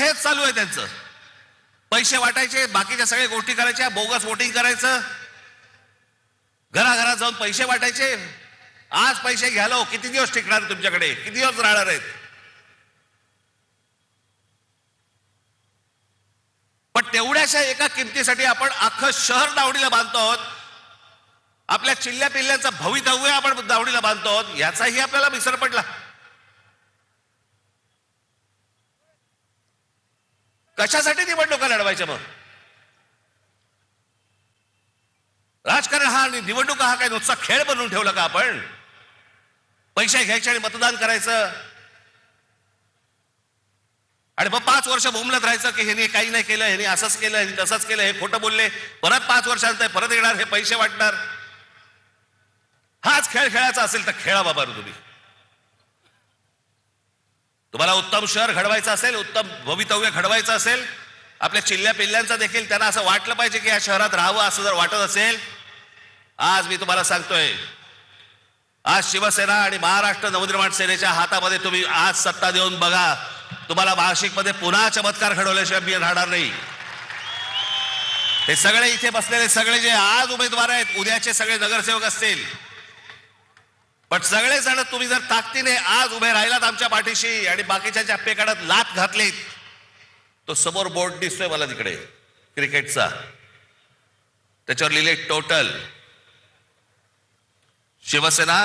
हेच चालू आहे त्यांचं. पैसे वाटायचे, बाकीच्या सगळ्या गोष्टी करायच्या, बोगस वोटिंग करायचं, घराघरात जाऊन पैसे वाटायचे. आज पैसे घ्यालो, किती दिवस टिकणार तुमच्याकडे, किती दिवस राहणार आहेत? पण तेवढ्याशा एका किमतीसाठी आपण अख्खं शहर दावडीला बांधतो आहोत. आपल्या चिल्ल्या पिल्ल्यांचं भवितव्य आपण दावडीला बांधतो आहोत, याचाही आपल्याला विसर पडला. कशासाठी निवडणुका लढवायच्या मग? राजकारण हा आणि निवडणुका हा काय नुसता खेळ बनवून ठेवला का आपण? पैसे घ्यायचे आणि मतदान करायचं आणि मग 5 वर्ष बोंबलत राहायचं की ह्यांनी काही नाही केलं, ह्यांनी असंच केलं, ह्यांनी तसंच केलं, हे खोटं बोलले. परत 5 वर्षांत परत येणार, हे पैसे वाटणार. हाच खेळ खेळायचा असेल तर खेळा बाबा तुम्ही. तुम्हाला उत्तम शहर घडवायचं असेल, उत्तम भवितव्य घडवायचं असेल, आपल्या चिल्ल्या पिल्ल्यांचं देखील त्यांना असं वाटलं पाहिजे की या शहरात राहावं असं जर वाटत असेल, आज मी तुम्हाला सांगतोय, आज शिवसेना आणि महाराष्ट्र नवनिर्माण सेनेच्या हातामध्ये तुम्ही आज सत्ता देऊन बघा. तुम्हाला नाशिकमध्ये पुन्हा चमत्कार घडवल्याशिवाय मी राहणार नाही. हे सगळे इथे बसलेले सगळे जे आज उमेदवार आहेत, उद्याचे सगळे नगरसेवक असतील, पण सगळेजण तुम्ही जर ताकदीने आज उभे राहिलात आमच्या पाठीशी आणि बाकीच्या पेकाडात लात घातलीत, तो समोर बोर्ड दिसतोय मला तिकडे क्रिकेटचा, त्याच्यावर लिहिले टोटल. शिवसेना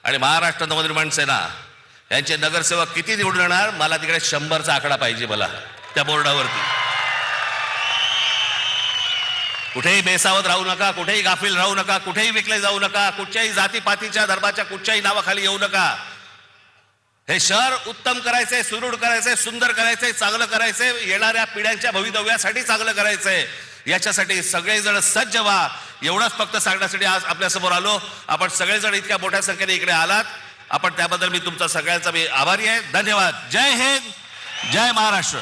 आणि महाराष्ट्र नवनिर्माण सेना यांचे नगरसेवक किती निवडून येणार, मला तिकडे 100चा आकडा पाहिजे मला त्या बोर्डावरती. कुठेही बेसावत राहू नका, कुठेही गाफील राहू नका, कुठेही विकले जाऊ नका, कुठच्याही जातीपातीच्या धर्माच्या कुठच्याही नावाखाली येऊ नका. हे शहर उत्तम करायचंय, सुदृढ करायचंय, सुंदर करायचंय, चांगलं करायचंय, येणाऱ्या पिढ्यांच्या भवितव्यासाठी चांगलं करायचंय. याच्यासाठी सगळेजण सज्ज व्हा. एवढंच फक्त सांगण्यासाठी आज आपल्या समोर आलो. आपण सगळेजण इतक्या मोठ्या संख्येने इकडे आलात, आपण त्याबद्दल मी तुमचा सगळ्यांचा मी आभारी आहे. धन्यवाद. जय हिंद, जय महाराष्ट्र.